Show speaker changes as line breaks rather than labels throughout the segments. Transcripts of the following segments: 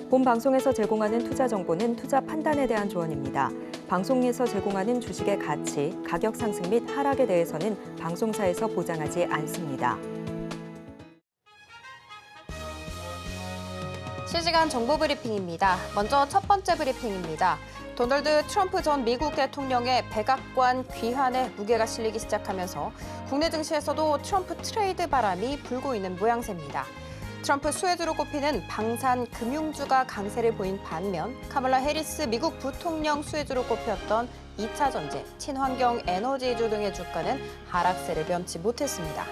본 방송에서 제공하는 투자 정보는 투자 판단에 대한 조언입니다. 방송에서 제공하는 주식의 가치, 가격 상승 및 하락에 대해서는 방송사에서 보장하지 않습니다.
실시간 정보 브리핑입니다. 먼저 첫 번째 브리핑입니다. 도널드 트럼프 전 미국 대통령의 백악관 귀환에 무게가 실리기 시작하면서 국내 증시에서도 트럼프 트레이드 바람이 불고 있는 모양새입니다. 트럼프 수혜주로 꼽히는 방산 금융주가 강세를 보인 반면 카멀라 해리스 미국 부통령 수혜주로 꼽혔던 2차 전지, 친환경 에너지주 등의 주가는 하락세를 면치 못했습니다.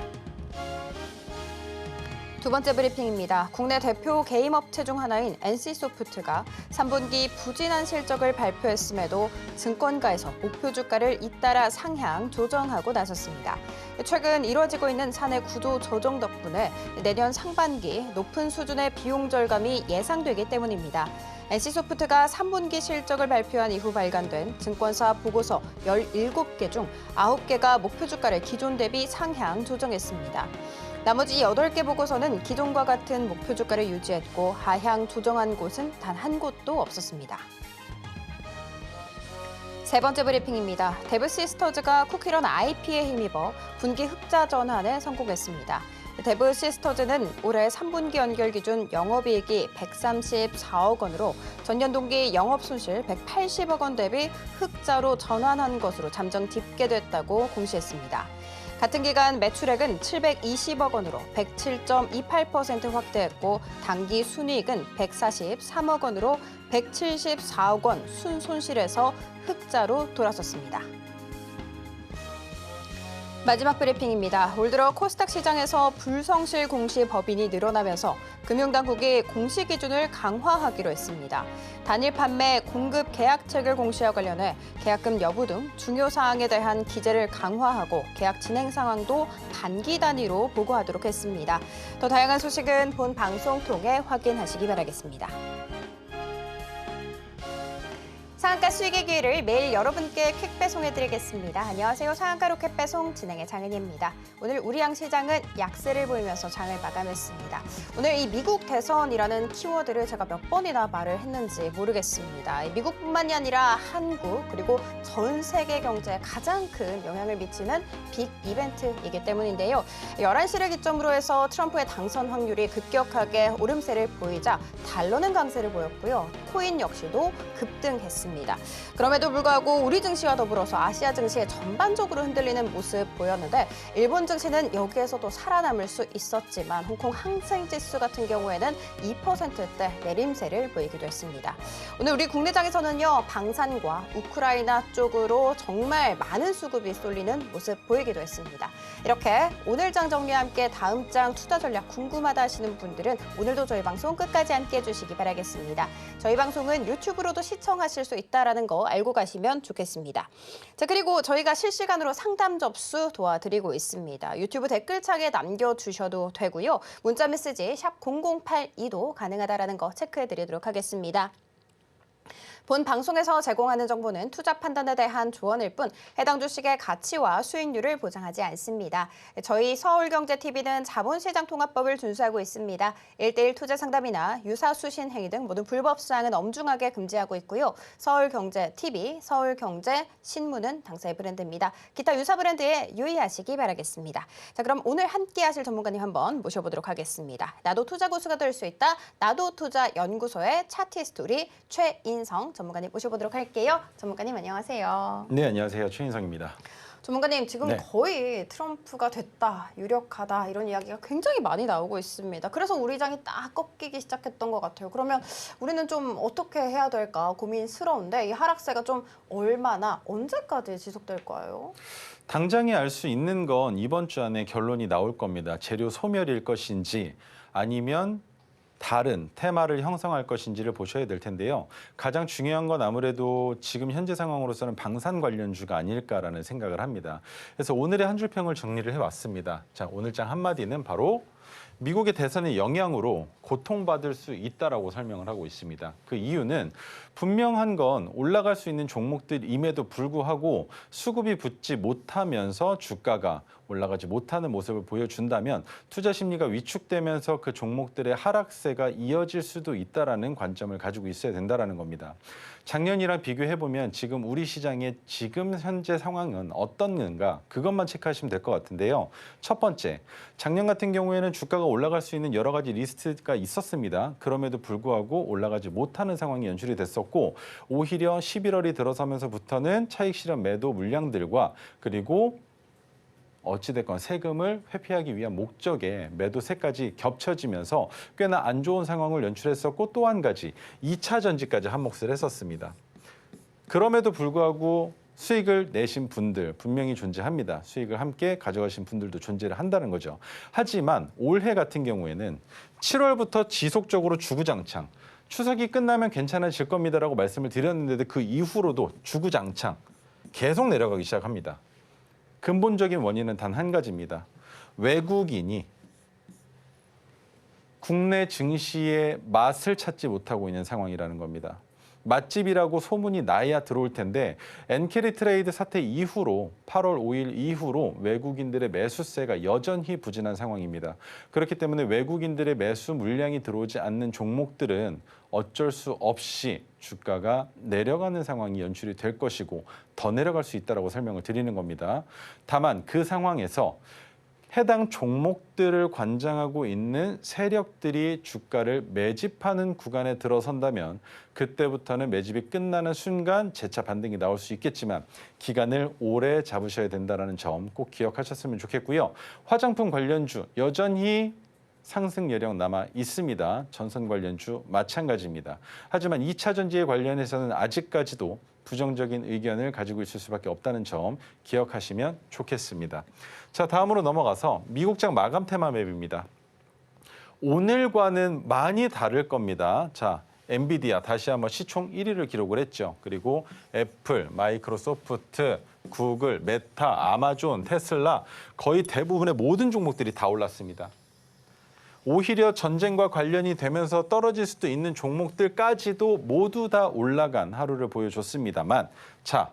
두 번째 브리핑입니다. 국내 대표 게임업체 중 하나인 NC소프트가 3분기 부진한 실적을 발표했음에도 증권가에서 목표 주가를 잇따라 상향 조정하고 나섰습니다. 최근 이뤄지고 있는 사내 구조 조정 덕분에 내년 상반기 높은 수준의 비용 절감이 예상되기 때문입니다. NC소프트가 3분기 실적을 발표한 이후 발간된 증권사 보고서 17개 중 9개가 목표 주가를 기존 대비 상향 조정했습니다. 나머지 8개 보고서는 기존과 같은 목표 주가를 유지했고 하향 조정한 곳은 단 한 곳도 없었습니다. 세 번째 브리핑입니다. 데브시스터즈가 쿠키런 IP에 힘입어 분기 흑자 전환에 성공했습니다. 데브시스터즈는 올해 3분기 연결 기준 영업이익이 134억 원으로 전년 동기 영업손실 180억 원 대비 흑자로 전환한 것으로 잠정 집계됐다고 공시했습니다. 같은 기간 매출액은 720억 원으로 107.28% 확대했고 당기 순이익은 143억 원으로 174억 원 순손실에서 흑자로 돌아섰습니다. 마지막 브리핑입니다. 올 들어 코스닥 시장에서 불성실 공시 법인이 늘어나면서 금융당국이 공시 기준을 강화하기로 했습니다. 단일 판매, 공급 계약책을 공시와 관련해 계약금 여부 등 중요 사항에 대한 기재를 강화하고 계약 진행 상황도 단기 단위로 보고하도록 했습니다. 더 다양한 소식은 본 방송 통해 확인하시기 바라겠습니다. 상한가 수익의 기회를 매일 여러분께 퀵 배송해드리겠습니다. 안녕하세요. 상한가 로켓 배송 진행의 장은희입니다. 오늘 우리양 시장은 약세를 보이면서 장을 마감했습니다. 오늘 이 미국 대선이라는 키워드를 제가 몇 번이나 말을 했는지 모르겠습니다. 미국뿐만이 아니라 한국 그리고 전 세계 경제에 가장 큰 영향을 미치는 빅 이벤트이기 때문인데요. 11시를 기점으로 해서 트럼프의 당선 확률이 급격하게 오름세를 보이자 달러는 강세를 보였고요. 코인 역시도 급등했습니다. 그럼에도 불구하고 우리 증시와 더불어서 아시아 증시에 전반적으로 흔들리는 모습 보였는데 일본 증시는 여기에서도 살아남을 수 있었지만 홍콩 항생지수 같은 경우에는 2%대 내림세를 보이기도 했습니다. 오늘 우리 국내장에서는요. 방산과 우크라이나 쪽으로 정말 많은 수급이 쏠리는 모습 보이기도 했습니다. 이렇게 오늘 장 정리와 함께 다음 장 투자 전략 궁금하다 하시는 분들은 오늘도 저희 방송 끝까지 함께 해주시기 바라겠습니다. 저희 방송은 유튜브로도 시청하실 수 있다는 거 알고 가시면 좋겠습니다. 자, 그리고 저희가 실시간으로 상담 접수 도와드리고 있습니다. 유튜브 댓글창에 남겨주셔도 되고요. 문자 메시지 샵 0082도 가능하다는 거 체크해드리도록 하겠습니다. 본 방송에서 제공하는 정보는 투자 판단에 대한 조언일 뿐 해당 주식의 가치와 수익률을 보장하지 않습니다. 저희 서울경제TV는 자본시장통합법을 준수하고 있습니다. 1:1 투자 상담이나 유사수신 행위 등 모든 불법 사항은 엄중하게 금지하고 있고요. 서울경제TV, 서울경제신문은 당사의 브랜드입니다. 기타 유사 브랜드에 유의하시기 바라겠습니다. 자, 그럼 오늘 함께 하실 전문가님 한번 모셔보도록 하겠습니다. 나도 투자 고수가 될 수 있다. 나도 투자 연구소의 차트리스트 우리 최인성 전문가님 모셔보도록 할게요. 전문가님 안녕하세요.
네, 안녕하세요. 최인성입니다.
전문가님 지금
네.
거의 트럼프가 됐다, 유력하다 이런 이야기가 굉장히 많이 나오고 있습니다. 그래서 우리 장이 딱 꺾이기 시작했던 것 같아요. 그러면 우리는 좀 어떻게 해야 될까 고민스러운데 이 하락세가 좀 얼마나 언제까지 지속될까요?
당장에 알 수 있는 건 이번 주 안에 결론이 나올 겁니다. 재료 소멸일 것인지 아니면 다른 테마를 형성할 것인지를 보셔야 될 텐데요. 가장 중요한 건 아무래도 지금 현재 상황으로서는 방산 관련주가 아닐까라는 생각을 합니다. 그래서 오늘의 한 줄 평을 정리를 해왔습니다. 자, 오늘 장 한마디는 바로 미국의 대선의 영향으로 고통받을 수 있다라고 설명을 하고 있습니다. 그 이유는 분명한 건 올라갈 수 있는 종목들임에도 불구하고 수급이 붙지 못하면서 주가가 올라가지 못하는 모습을 보여준다면 투자 심리가 위축되면서 그 종목들의 하락세가 이어질 수도 있다라는 관점을 가지고 있어야 된다라는 겁니다. 작년이랑 비교해보면 지금 우리 시장의 지금 현재 상황은 어떻는가 그것만 체크하시면 될 것 같은데요. 첫 번째, 작년 같은 경우에는 주가가 올라갈 수 있는 여러 가지 리스트가 있었습니다. 그럼에도 불구하고 올라가지 못하는 상황이 연출이 됐었고 오히려 11월이 들어서면서부터는 차익 실현 매도 물량들과 그리고 어찌됐건 세금을 회피하기 위한 목적의 매도세까지 겹쳐지면서 꽤나 안 좋은 상황을 연출했었고 또 한 가지 2차 전지까지 한몫을 했었습니다. 그럼에도 불구하고 수익을 내신 분들 분명히 존재합니다. 수익을 함께 가져가신 분들도 존재를 한다는 거죠. 하지만 올해 같은 경우에는 7월부터 지속적으로 주구장창 추석이 끝나면 괜찮아질 겁니다라고 말씀을 드렸는데도 그 이후로도 주구장창 계속 내려가기 시작합니다. 근본적인 원인은 단 한 가지입니다. 외국인이 국내 증시의 맛을 찾지 못하고 있는 상황이라는 겁니다. 맛집이라고 소문이 나야 들어올 텐데 엔캐리 트레이드 사태 이후로 8월 5일 이후로 외국인들의 매수세가 여전히 부진한 상황입니다. 그렇기 때문에 외국인들의 매수 물량이 들어오지 않는 종목들은 어쩔 수 없이 주가가 내려가는 상황이 연출이 될 것이고 더 내려갈 수 있다고 설명을 드리는 겁니다. 다만 그 상황에서 해당 종목들을 관장하고 있는 세력들이 주가를 매집하는 구간에 들어선다면 그때부터는 매집이 끝나는 순간 재차 반등이 나올 수 있겠지만 기간을 오래 잡으셔야 된다는 점 꼭 기억하셨으면 좋겠고요. 화장품 관련주 여전히 상승 여력 남아 있습니다. 전선 관련주 마찬가지입니다. 하지만 2차 전지에 관련해서는 아직까지도 부정적인 의견을 가지고 있을 수밖에 없다는 점 기억하시면 좋겠습니다. 자, 다음으로 넘어가서 미국장 마감 테마 맵입니다. 오늘과는 많이 다를 겁니다. 자, 엔비디아 다시 한번 시총 1위를 기록을 했죠. 그리고 애플, 마이크로소프트, 구글, 메타, 아마존, 테슬라 거의 대부분의 모든 종목들이 다 올랐습니다. 오히려 전쟁과 관련이 되면서 떨어질 수도 있는 종목들까지도 모두 다 올라간 하루를 보여줬습니다만 자,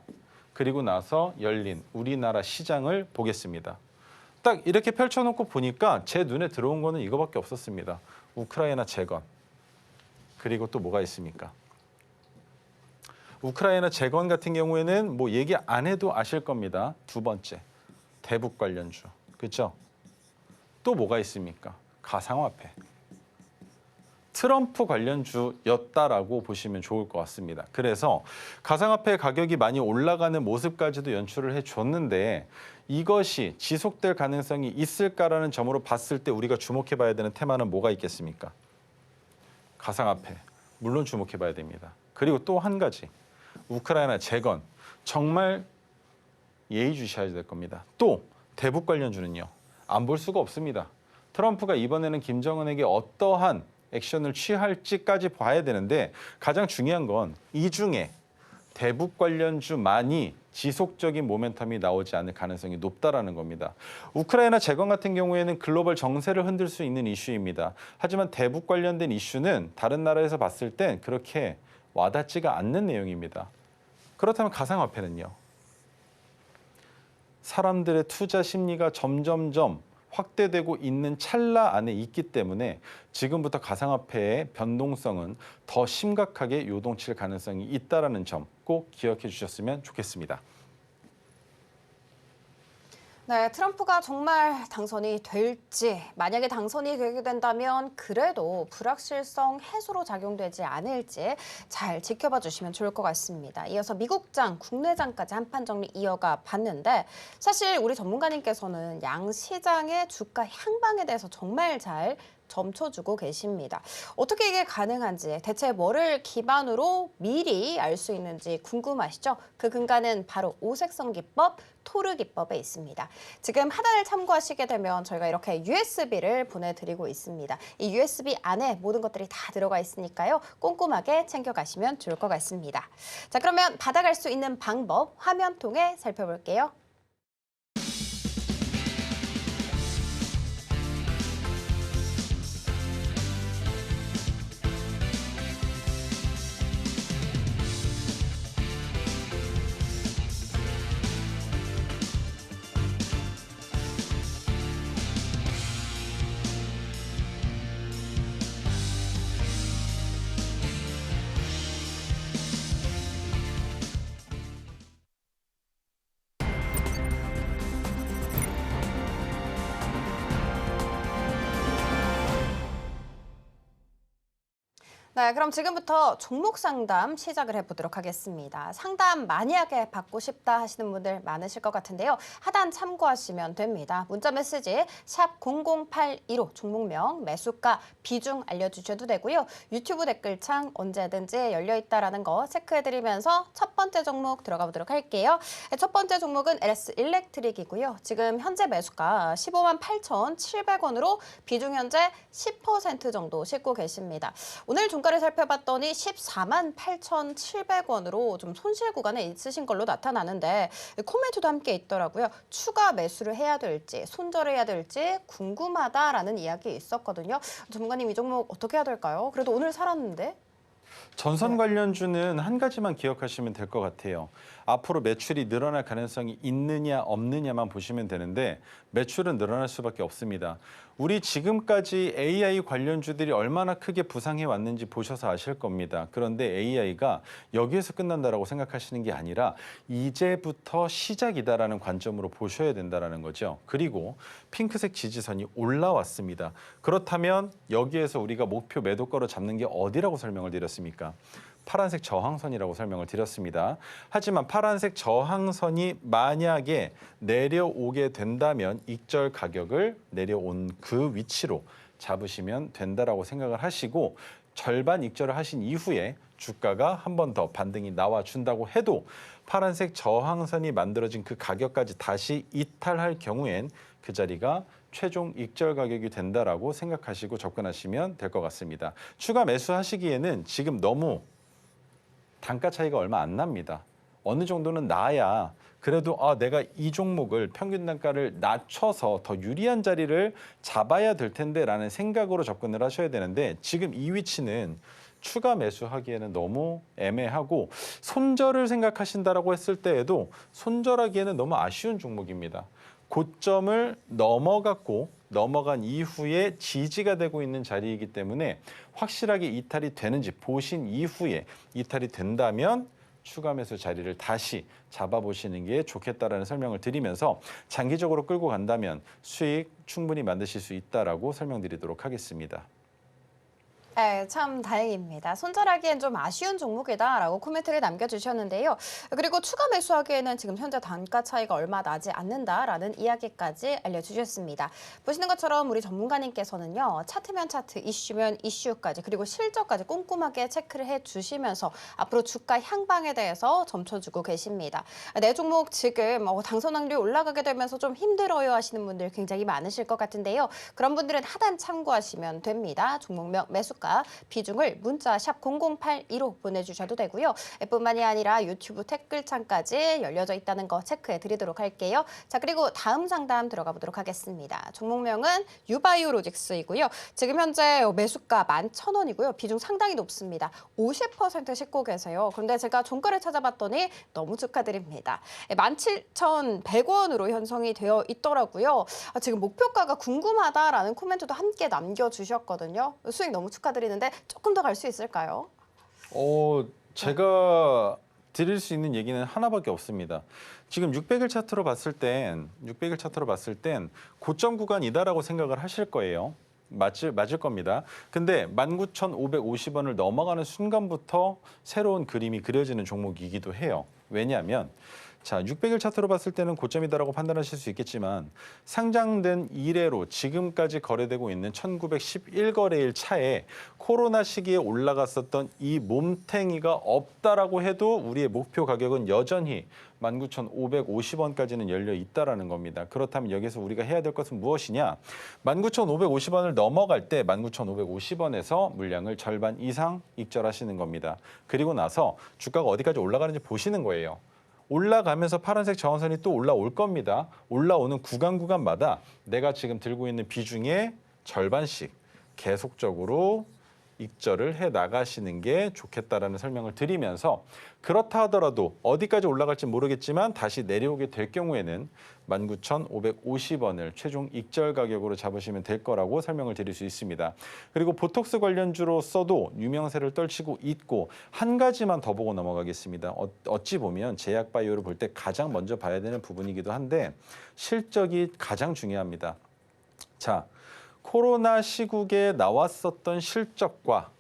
그리고 나서 열린 우리나라 시장을 보겠습니다. 딱 이렇게 펼쳐놓고 보니까 제 눈에 들어온 거는 이거밖에 없었습니다. 우크라이나 재건. 그리고 또 뭐가 있습니까? 우크라이나 재건 같은 경우에는 뭐 얘기 안 해도 아실 겁니다. 두 번째, 대북 관련주. 그렇죠? 또 뭐가 있습니까? 가상화폐. 트럼프 관련주였다라고 보시면 좋을 것 같습니다. 그래서 가상화폐 가격이 많이 올라가는 모습까지도 연출을 해줬는데 이것이 지속될 가능성이 있을까라는 점으로 봤을 때 우리가 주목해봐야 되는 테마는 뭐가 있겠습니까? 가상화폐. 물론 주목해봐야 됩니다. 그리고 또 한 가지. 우크라이나 재건. 정말 예의주시해야 될 겁니다. 또 대북 관련주는요. 안 볼 수가 없습니다. 트럼프가 이번에는 김정은에게 어떠한 액션을 취할지까지 봐야 되는데 가장 중요한 건 이 중에 대북 관련주만이 지속적인 모멘텀이 나오지 않을 가능성이 높다라는 겁니다. 우크라이나 재건 같은 경우에는 글로벌 정세를 흔들 수 있는 이슈입니다. 하지만 대북 관련된 이슈는 다른 나라에서 봤을 땐 그렇게 와닿지가 않는 내용입니다. 그렇다면 가상화폐는요. 사람들의 투자 심리가 점점점 확대되고 있는 찰나 안에 있기 때문에 지금부터 가상화폐의 변동성은 더 심각하게 요동칠 가능성이 있다는 점 꼭 기억해 주셨으면 좋겠습니다.
네, 트럼프가 정말 당선이 될지, 만약에 당선이 되게 된다면 그래도 불확실성 해소로 작용되지 않을지 잘 지켜봐 주시면 좋을 것 같습니다. 이어서 미국장, 국내장까지 한판 정리 이어가 봤는데 사실 우리 전문가님께서는 양시장의 주가 향방에 대해서 정말 잘 점쳐주고 계십니다. 어떻게 이게 가능한지, 대체 뭐를 기반으로 미리 알 수 있는지 궁금하시죠? 그 근간은 바로 오색성 기법, 토르 기법에 있습니다. 지금 하단을 참고하시게 되면 저희가 이렇게 USB를 보내드리고 있습니다. 이 USB 안에 모든 것들이 다 들어가 있으니까요. 꼼꼼하게 챙겨가시면 좋을 것 같습니다. 자, 그러면 받아갈 수 있는 방법 화면 통해 살펴볼게요. 네, 그럼 지금부터 종목 상담 시작을 해보도록 하겠습니다. 상담 만약에 받고 싶다 하시는 분들 많으실 것 같은데요. 하단 참고하시면 됩니다. 문자 메시지 샵 0082로 종목명, 매수가, 비중 알려주셔도 되고요. 유튜브 댓글창 언제든지 열려있다라는 거 체크해드리면서 첫 번째 종목 들어가 보도록 할게요. 첫 번째 종목은 LS 일렉트릭이고요. 지금 현재 매수가 15만 8,700원으로 비중 현재 10% 정도 싣고 계십니다. 오늘 종가를 살펴봤더니 14만 8,700원으로 좀 손실 구간에 있으신 걸로 나타나는데 코멘트도 함께 있더라고요. 추가 매수를 해야 될지 손절을 해야 될지 궁금하다라는 이야기 있었거든요. 전문가님 이 종목 어떻게 해야 될까요? 그래도 오늘 살았는데.
전선 관련주는 한 가지만 기억하시면 될 것 같아요. 앞으로 매출이 늘어날 가능성이 있느냐 없느냐만 보시면 되는데 매출은 늘어날 수밖에 없습니다. 우리 지금까지 AI 관련주들이 얼마나 크게 부상해 왔는지 보셔서 아실 겁니다. 그런데 AI가 여기에서 끝난다라고 생각하시는 게 아니라 이제부터 시작이다라는 관점으로 보셔야 된다라는 거죠. 그리고 핑크색 지지선이 올라왔습니다. 그렇다면 여기에서 우리가 목표 매도가로 잡는 게 어디라고 설명을 드렸습니까? 파란색 저항선이라고 설명을 드렸습니다. 하지만 파란색 저항선이 만약에 내려오게 된다면 익절 가격을 내려온 그 위치로 잡으시면 된다라고 생각을 하시고 절반 익절을 하신 이후에 주가가 한 번 더 반등이 나와준다고 해도 파란색 저항선이 만들어진 그 가격까지 다시 이탈할 경우엔 그 자리가 최종 익절 가격이 된다라고 생각하시고 접근하시면 될 것 같습니다. 추가 매수하시기에는 지금 너무 단가 차이가 얼마 안 납니다. 어느 정도는 나야 그래도 내가 이 종목을 평균 단가를 낮춰서 더 유리한 자리를 잡아야 될 텐데라는 생각으로 접근을 하셔야 되는데 지금 이 위치는 추가 매수하기에는 너무 애매하고 손절을 생각하신다라고 했을 때에도 손절하기에는 너무 아쉬운 종목입니다. 고점을 넘어간 이후에 지지가 되고 있는 자리이기 때문에 확실하게 이탈이 되는지 보신 이후에 이탈이 된다면 추가 매수 자리를 다시 잡아보시는 게 좋겠다라는 설명을 드리면서 장기적으로 끌고 간다면 수익 충분히 만드실 수 있다라고 설명드리도록 하겠습니다.
네, 참 다행입니다. 손절하기엔 좀 아쉬운 종목이다라고 코멘트를 남겨주셨는데요. 그리고 추가 매수하기에는 지금 현재 단가 차이가 얼마 나지 않는다라는 이야기까지 알려주셨습니다. 보시는 것처럼 우리 전문가님께서는요. 차트면 차트, 이슈면 이슈까지 그리고 실적까지 꼼꼼하게 체크를 해주시면서 앞으로 주가 향방에 대해서 점쳐주고 계십니다. 내 종목 지금 당선 확률이 올라가게 되면서 좀 힘들어요 하시는 분들 굉장히 많으실 것 같은데요. 그런 분들은 하단 참고하시면 됩니다. 종목명 매수가 비중을 문자 샵 0082로 보내주셔도 되고요. 뿐만이 아니라 유튜브 댓글창까지 열려져 있다는 거 체크해 드리도록 할게요. 자, 그리고 다음 상담 들어가 보도록 하겠습니다. 종목명은 유바이오로직스이고요. 지금 현재 매수가 11,000원이고요. 비중 상당히 높습니다. 50% 싣고 계세요. 그런데 제가 종가를 찾아봤더니 너무 축하드립니다. 17,100원으로 형성이 되어 있더라고요. 지금 목표가가 궁금하다라는 코멘트도 함께 남겨주셨거든요. 수익 너무 축하드립니다. 드리는데 조금 더 갈 수 있을까요?
제가 드릴 수 있는 얘기는 하나밖에 없습니다. 지금 600일 차트로 봤을 땐 고점 구간이다라고 생각을 하실 거예요. 맞을 겁니다. 근데 19,550원을 넘어가는 순간부터 새로운 그림이 그려지는 종목이기도 해요. 왜냐하면 600일 차트로 봤을 때는 고점이다라고 판단하실 수 있겠지만 상장된 이래로 지금까지 거래되고 있는 1911거래일 차에 코로나 시기에 올라갔었던 이 몸탱이가 없다라고 해도 우리의 목표 가격은 여전히 19,550원까지는 열려 있다라는 겁니다. 그렇다면 여기서 우리가 해야 될 것은 무엇이냐? 19,550원을 넘어갈 때 19,550원에서 물량을 절반 이상 익절하시는 겁니다. 그리고 나서 주가가 어디까지 올라가는지 보시는 거예요. 올라가면서 파란색 저항선이 또 올라올 겁니다. 올라오는 구간마다 내가 지금 들고 있는 비중의 절반씩 계속적으로 익절을 해 나가시는 게 좋겠다라는 설명을 드리면서 그렇다 하더라도 어디까지 올라갈지 모르겠지만 다시 내려오게 될 경우에는 19,550원을 최종 익절 가격으로 잡으시면 될 거라고 설명을 드릴 수 있습니다. 그리고 보톡스 관련주로서도 유명세를 떨치고 있고 한 가지만 더 보고 넘어가겠습니다. 어찌 보면 제약바이오를 볼 때 가장 먼저 봐야 되는 부분이기도 한데 실적이 가장 중요합니다. 자, 코로나 시국에 나왔었던 실적과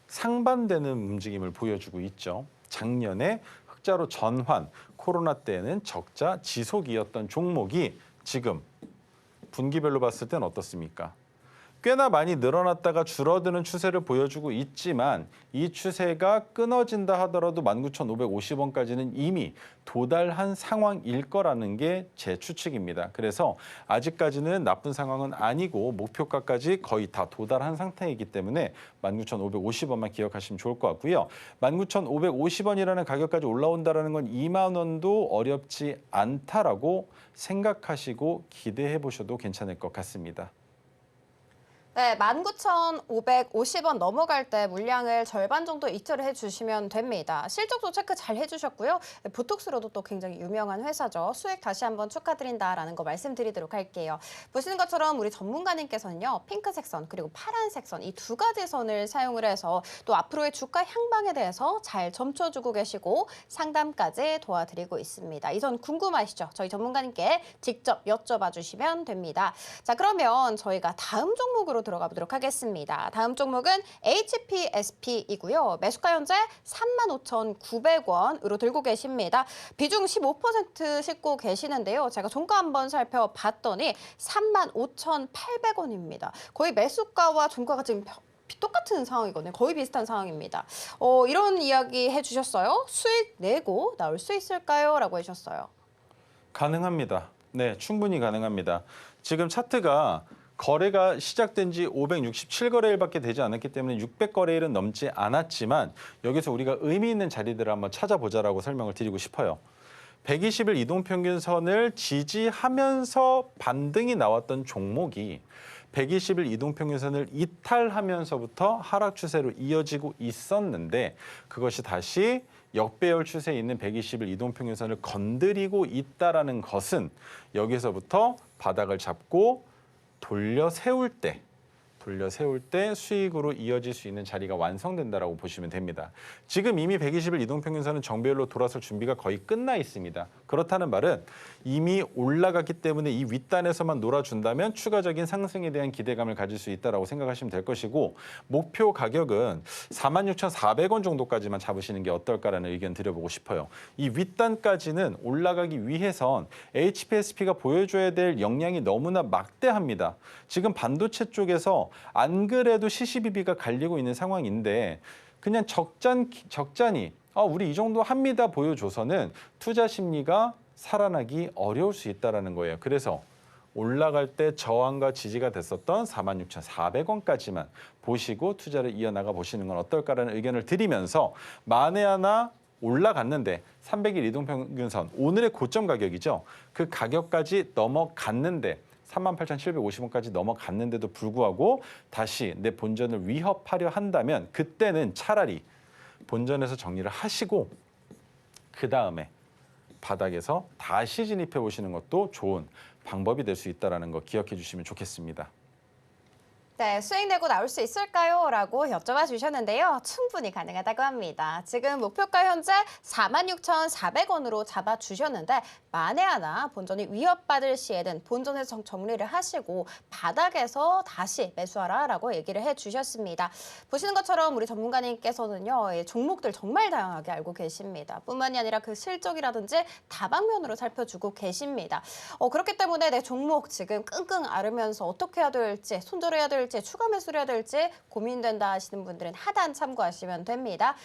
상반되는 움직임을 보여주고 있죠. 작년에 흑자로 전환, 코로나 때는 적자 지속이었던 종목이 지금 분기별로 봤을 땐 어떻습니까? 꽤나 많이 늘어났다가 줄어드는 추세를 보여주고 있지만 이 추세가 끊어진다 하더라도 19,550원까지는 이미 도달한 상황일 거라는 게 제 추측입니다. 그래서 아직까지는 나쁜 상황은 아니고 목표가까지 거의 다 도달한 상태이기 때문에 19,550원만 기억하시면 좋을 것 같고요. 19,550원이라는 가격까지 올라온다는 건 2만 원도 어렵지 않다라고 생각하시고 기대해 보셔도 괜찮을 것 같습니다.
네, 19,550원 넘어갈 때 물량을 절반 정도 이탈을 해주시면 됩니다. 실적도 체크 잘 해주셨고요. 보톡스로도 또 굉장히 유명한 회사죠. 수익 다시 한번 축하드린다라는 거 말씀드리도록 할게요. 보시는 것처럼 우리 전문가님께서는요. 핑크색 선 그리고 파란색 선 이 두 가지 선을 사용을 해서 또 앞으로의 주가 향방에 대해서 잘 점쳐주고 계시고 상담까지 도와드리고 있습니다. 이 선 궁금하시죠? 저희 전문가님께 직접 여쭤봐 주시면 됩니다. 자, 그러면 저희가 다음 종목으로 들어가 보도록 하겠습니다. 다음 종목은 HPSP이고요. 매수가 현재 35,900원으로 들고 계십니다. 비중 15% 싣고 계시는데요. 제가 종가 한번 살펴봤더니 35,800원입니다. 거의 매수가와 종가가 지금 똑같은 상황이거든요. 거의 비슷한 상황입니다. 이런 이야기 해주셨어요. 수익 내고 나올 수 있을까요? 라고 해주셨어요.
가능합니다. 네, 충분히 가능합니다. 지금 차트가 거래가 시작된 지 567거래일밖에 되지 않았기 때문에 600거래일은 넘지 않았지만 여기서 우리가 의미 있는 자리들을 한번 찾아보자라고 설명을 드리고 싶어요. 120일 이동평균선을 지지하면서 반등이 나왔던 종목이 120일 이동평균선을 이탈하면서부터 하락 추세로 이어지고 있었는데 그것이 다시 역배열 추세에 있는 120일 이동평균선을 건드리고 있다는 것은 여기서부터 바닥을 잡고 돌려 세울 때 수익으로 이어질 수 있는 자리가 완성된다라고 보시면 됩니다. 지금 이미 120일 이동평균선은 정배열로 돌아설 준비가 거의 끝나 있습니다. 그렇다는 말은 이미 올라갔기 때문에 이 윗단에서만 놀아준다면 추가적인 상승에 대한 기대감을 가질 수 있다라고 생각하시면 될 것이고 목표 가격은 46,400원 정도까지만 잡으시는 게 어떨까라는 의견 드려보고 싶어요. 이 윗단까지는 올라가기 위해선 HPSP가 보여줘야 될 역량이 너무나 막대합니다. 지금 반도체 쪽에서 안 그래도 CCBB가 갈리고 있는 상황인데 그냥 적잖이 우리 이 정도 합니다 보여줘서는 투자 심리가 살아나기 어려울 수 있다는 거예요. 그래서 올라갈 때 저항과 지지가 됐었던 46,400원까지만 보시고 투자를 이어나가 보시는 건 어떨까라는 의견을 드리면서 만에 하나 올라갔는데 300일 이동평균선 오늘의 고점 가격이죠. 그 가격까지 넘어갔는데 38,750원까지 넘어갔는데도 불구하고 다시 내 본전을 위협하려 한다면 그때는 차라리 본전에서 정리를 하시고 그다음에 바닥에서 다시 진입해 보시는 것도 좋은 방법이 될 수 있다는 거 기억해 주시면 좋겠습니다.
네, 수익 내고 나올 수 있을까요? 라고 여쭤봐 주셨는데요. 충분히 가능하다고 합니다. 지금 목표가 현재 46,400원으로 잡아주셨는데 만에 하나 본전이 위협받을 시에는 본전에서 정리를 하시고 바닥에서 다시 매수하라라고 얘기를 해주셨습니다. 보시는 것처럼 우리 전문가님께서는요. 종목들 정말 다양하게 알고 계십니다. 뿐만이 아니라 그 실적이라든지 다방면으로 살펴주고 계십니다. 그렇기 때문에 내 종목 지금 끙끙 앓으면서 어떻게 해야 될지 손절해야 될지 추가 매수를 해야 될지 고민된다 하시는 분들은 하단 참고하시면 됩니다.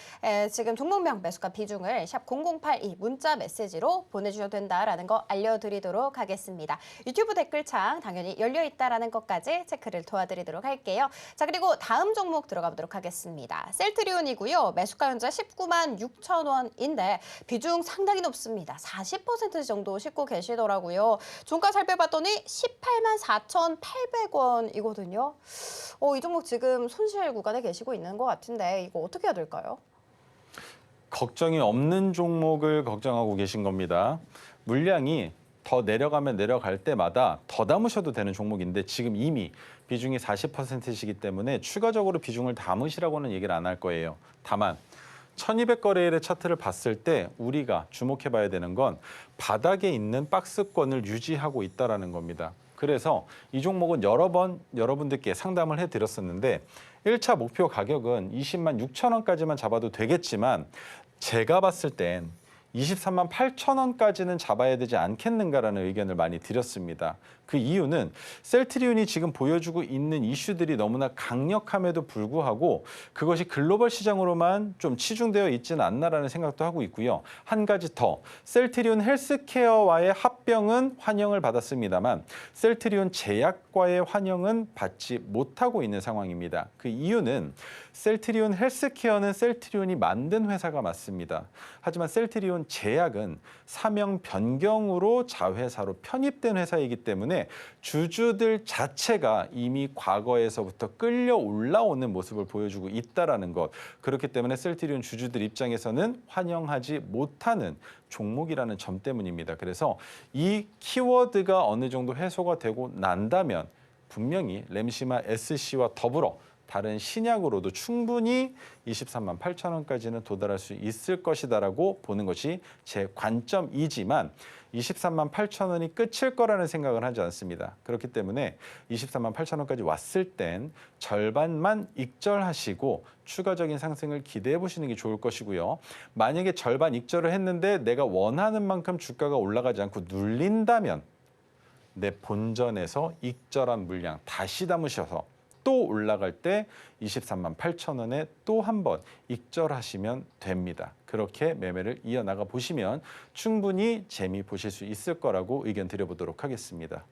지금 종목명 매수가 비중을 샵 0082 문자 메시지로 보내주셔도 된다라는 거 알려드리도록 하겠습니다. 유튜브 댓글창 당연히 열려있다라는 것까지 체크를 도와드리도록 할게요. 자, 그리고 다음 종목 들어가 보도록 하겠습니다. 셀트리온이고요. 매수가 현재 19만 6천 원인데 비중 상당히 높습니다. 40% 정도 싣고 계시더라고요. 종가 살펴봤더니 18만 4,800원이거든요. 이 종목 지금 손실 구간에 계시고 있는 것 같은데 이거 어떻게 해야 될까요?
걱정이 없는 종목을 걱정하고 계신 겁니다. 물량이 더 내려가면 내려갈 때마다 더 담으셔도 되는 종목인데 지금 이미 비중이 40%이기 때문에 추가적으로 비중을 담으시라고는 얘기를 안 할 거예요. 다만 1200거래일의 차트를 봤을 때 우리가 주목해 봐야 되는 건 바닥에 있는 박스권을 유지하고 있다는 겁니다. 그래서 이 종목은 여러 번 여러분들께 상담을 해드렸었는데 1차 목표 가격은 20만 6천 원까지만 잡아도 되겠지만 제가 봤을 땐 23만 8천 원까지는 잡아야 되지 않겠는가라는 의견을 많이 드렸습니다. 그 이유는 셀트리온이 지금 보여주고 있는 이슈들이 너무나 강력함에도 불구하고 그것이 글로벌 시장으로만 좀 치중되어 있지는 않나라는 생각도 하고 있고요. 한 가지 더, 셀트리온 헬스케어와의 합병은 환영을 받았습니다만 셀트리온 제약과의 환영은 받지 못하고 있는 상황입니다. 그 이유는 셀트리온 헬스케어는 셀트리온이 만든 회사가 맞습니다. 하지만 셀트리온 제약은 사명 변경으로 자회사로 편입된 회사이기 때문에 주주들 자체가 이미 과거에서부터 끌려 올라오는 모습을 보여주고 있다는 것. 그렇기 때문에 셀트리온 주주들 입장에서는 환영하지 못하는 종목이라는 점 때문입니다. 그래서 이 키워드가 어느 정도 해소가 되고 난다면 분명히 램시마 SC와 더불어 다른 신약으로도 충분히 23만 8천 원까지는 도달할 수 있을 것이다라고 보는 것이 제 관점이지만 23만 8천 원이 끝일 거라는 생각을 하지 않습니다. 그렇기 때문에 23만 8천 원까지 왔을 땐 절반만 익절하시고 추가적인 상승을 기대해 보시는 게 좋을 것이고요. 만약에 절반 익절을 했는데 내가 원하는 만큼 주가가 올라가지 않고 눌린다면 내 본전에서 익절한 물량 다시 담으셔서 또 올라갈 때 23만 8천 원에 또 한 번 익절하시면 됩니다. 그렇게 매매를 이어나가 보시면 충분히 재미 보실 수 있을 거라고 의견 드려보도록 하겠습니다.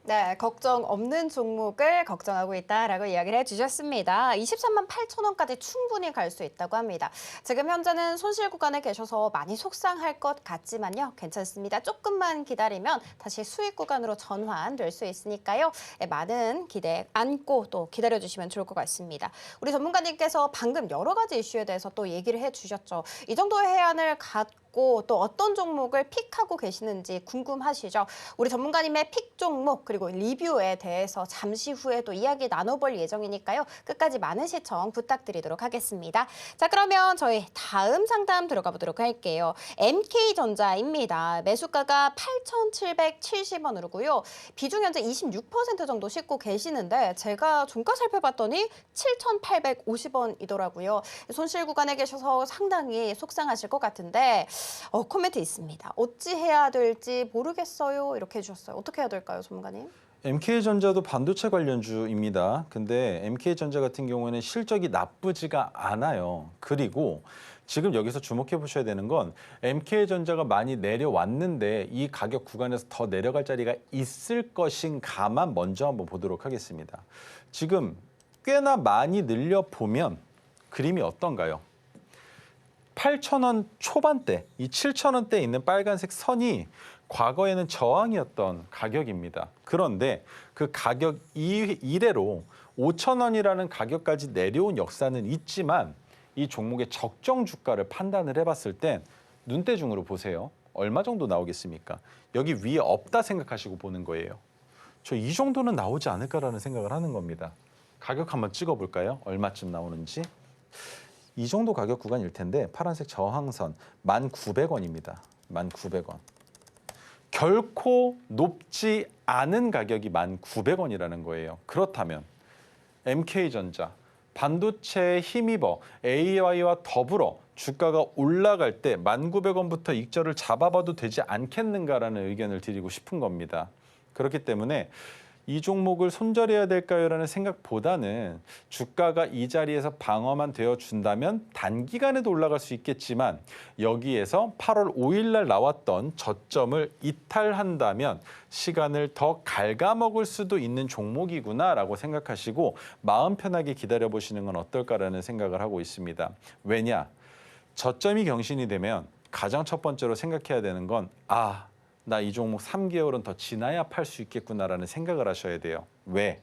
네, 걱정 없는 종목을 걱정하고 있다라고 이야기를 해주셨습니다. 23만 8천 원까지 충분히 갈 수 있다고 합니다. 지금 현재는 손실 구간에 계셔서 많이 속상할 것 같지만요. 괜찮습니다. 조금만 기다리면 다시 수익 구간으로 전환될 수 있으니까요. 많은 기대 안고 또 기다려주시면 좋을 것 같습니다. 우리 전문가님께서 방금 여러 가지 이슈에 대해서 또 얘기를 해주셨죠. 이 정도의 해안을 갖고 또 어떤 종목을 픽하고 계시는지 궁금하시죠? 우리 전문가님의 픽 종목 그리고 리뷰에 대해서 잠시 후에 또 이야기 나눠볼 예정이니까요. 끝까지 많은 시청 부탁드리도록 하겠습니다. 자, 그러면 저희 다음 상담 들어가 보도록 할게요. MK전자입니다. 매수가가 8,770원으로고요. 비중 현재 26% 정도 싣고 계시는데 제가 종가 살펴봤더니 7,850원이더라고요. 손실 구간에 계셔서 상당히 속상하실 것 같은데 코멘트 있습니다. 어찌해야 될지 모르겠어요. 이렇게 해주셨어요. 어떻게 해야 될까요, 전문가님?
MK전자도 반도체 관련주입니다. 근데 MK전자 같은 경우에는 실적이 나쁘지가 않아요. 그리고 지금 여기서 주목해 보셔야 되는 건 MK전자가 많이 내려왔는데 이 가격 구간에서 더 내려갈 자리가 있을 것인가만 먼저 한번 보도록 하겠습니다. 지금 꽤나 많이 늘려보면 그림이 어떤가요? 8,000원 초반대, 이 7,000원대에 있는 빨간색 선이 과거에는 저항이었던 가격입니다. 그런데 그 가격 이래로 5,000원이라는 가격까지 내려온 역사는 있지만 이 종목의 적정 주가를 판단을 해봤을 땐 눈대중으로 보세요. 얼마 정도 나오겠습니까? 여기 위에 없다 생각하시고 보는 거예요. 저 이 정도는 나오지 않을까라는 생각을 하는 겁니다. 가격 한번 찍어볼까요? 얼마쯤 나오는지. 이 정도 가격 구간일 텐데 파란색 저항선 1,900원입니다. 1,900원. 결코 높지 않은 가격이 1,900원이라는 거예요. 그렇다면 MK전자, 반도체에 힘입어 AI와 더불어 주가가 올라갈 때 1,900원부터 익절을 잡아봐도 되지 않겠는가라는 의견을 드리고 싶은 겁니다. 그렇기 때문에 이 종목을 손절해야 될까요라는 생각보다는 주가가 이 자리에서 방어만 되어준다면 단기간에도 올라갈 수 있겠지만 여기에서 8월 5일 날 나왔던 저점을 이탈한다면 시간을 더 갉아먹을 수도 있는 종목이구나라고 생각하시고 마음 편하게 기다려보시는 건 어떨까라는 생각을 하고 있습니다. 왜냐? 저점이 경신이 되면 가장 첫 번째로 생각해야 되는 건 나 이 종목 3개월은 더 지나야 팔 수 있겠구나라는 생각을 하셔야 돼요. 왜?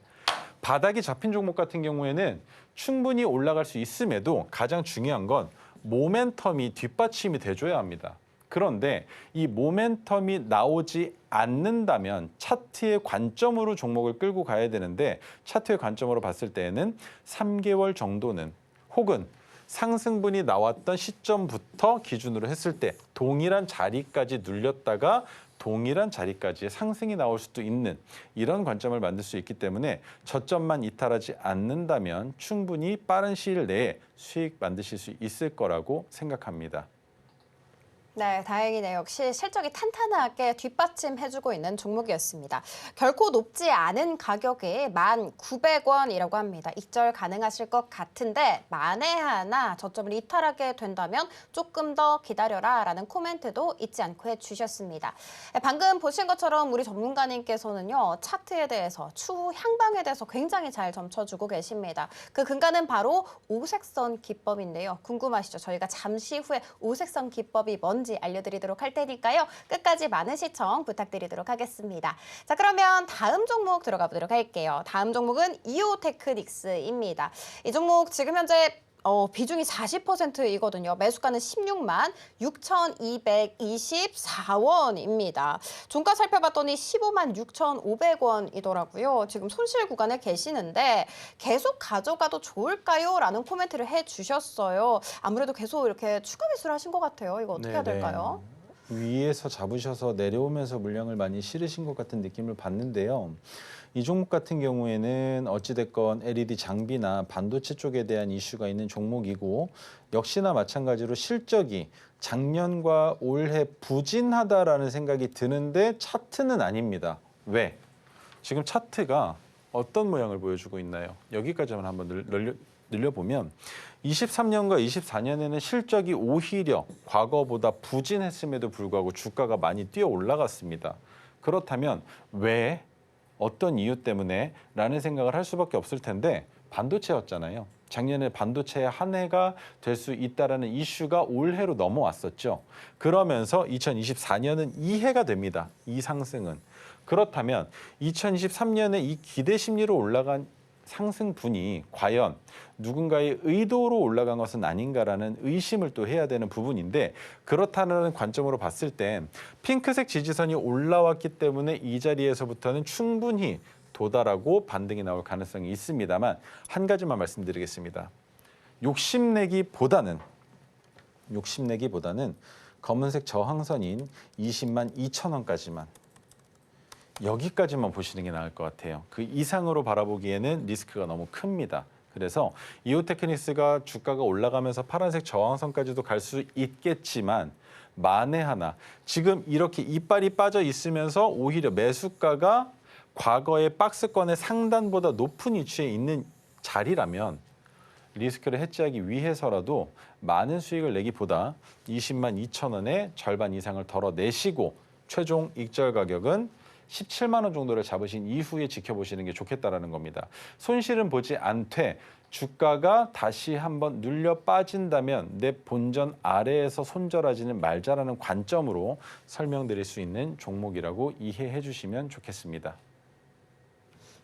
바닥이 잡힌 종목 같은 경우에는 충분히 올라갈 수 있음에도 가장 중요한 건 모멘텀이 뒷받침이 돼줘야 합니다. 그런데 이 모멘텀이 나오지 않는다면 차트의 관점으로 종목을 끌고 가야 되는데 차트의 관점으로 봤을 때에는 3개월 정도는 혹은 상승분이 나왔던 시점부터 기준으로 했을 때 동일한 자리까지 눌렸다가 동일한 자리까지의 상승이 나올 수도 있는 이런 관점을 만들 수 있기 때문에 저점만 이탈하지 않는다면 충분히 빠른 시일 내에 수익 만드실 수 있을 거라고 생각합니다.
네, 다행이네요. 역시 실적이 탄탄하게 뒷받침해주고 있는 종목이었습니다. 결코 높지 않은 가격에 1,900원이라고 합니다. 익절 가능하실 것 같은데 만에 하나 저점을 이탈하게 된다면 조금 더 기다려라 라는 코멘트도 잊지 않고 해주셨습니다. 방금 보신 것처럼 우리 전문가님께서는요. 차트에 대해서 추후 향방에 대해서 굉장히 잘 점쳐주고 계십니다. 그 근간은 바로 오색선 기법인데요. 궁금하시죠? 저희가 잠시 후에 오색선 기법이 뭔지 알려드리도록 할 테니까요. 끝까지 많은 시청 부탁드리도록 하겠습니다. 자, 그러면 다음 종목 들어가 보도록 할게요. 다음 종목은 이오테크닉스입니다. 이 종목 지금 현재 비중이 40%이거든요. 매수가는 16만 6,224원입니다. 종가 살펴봤더니 15만 6,500원이더라고요. 지금 손실 구간에 계시는데 계속 가져가도 좋을까요? 라는 코멘트를 해주셨어요. 아무래도 계속 이렇게 추가 매수를 하신 것 같아요. 이거 어떻게 해야 될까요?
위에서 잡으셔서 내려오면서 물량을 많이 실으신 것 같은 느낌을 받는데요. 이 종목 같은 경우에는 어찌됐건 LED 장비나 반도체 쪽에 대한 이슈가 있는 종목이고 역시나 마찬가지로 실적이 작년과 올해 부진하다라는 생각이 드는데 차트는 아닙니다. 왜? 지금 차트가 어떤 모양을 보여주고 있나요? 여기까지만 한번 늘려보면 23년과 24년에는 실적이 오히려 과거보다 부진했음에도 불구하고 주가가 많이 뛰어 올라갔습니다. 그렇다면 왜? 어떤 이유 때문에? 라는 생각을 할 수밖에 없을 텐데 반도체였잖아요. 작년에 반도체의 한 해가 될 수 있다는 이슈가 올해로 넘어왔었죠. 그러면서 2024년은 2해가 됩니다. 이 상승은. 그렇다면 2023년에 이 기대 심리로 올라간 상승분이 과연 누군가의 의도로 올라간 것은 아닌가라는 의심을 또 해야 되는 부분인데 그렇다는 관점으로 봤을 때 핑크색 지지선이 올라왔기 때문에 이 자리에서부터는 충분히 도달하고 반등이 나올 가능성이 있습니다만 한 가지만 말씀드리겠습니다. 욕심내기보다는 검은색 저항선인 20만 2천 원까지만 여기까지만 보시는 게 나을 것 같아요. 그 이상으로 바라보기에는 리스크가 너무 큽니다. 그래서 이오테크닉스가 주가가 올라가면서 파란색 저항선까지도 갈 수 있겠지만 만에 하나 지금 이렇게 이빨이 빠져 있으면서 오히려 매수가가 과거의 박스권의 상단보다 높은 위치에 있는 자리라면 리스크를 해지하기 위해서라도 많은 수익을 내기보다 20만 2천 원의 절반 이상을 덜어내시고 최종 익절 가격은 17만 원 정도를 잡으신 이후에 지켜보시는 게 좋겠다라는 겁니다. 손실은 보지 않되 주가가 다시 한번 눌려 빠진다면 내 본전 아래에서 손절하지는 말자라는 관점으로 설명드릴 수 있는 종목이라고 이해해 주시면 좋겠습니다.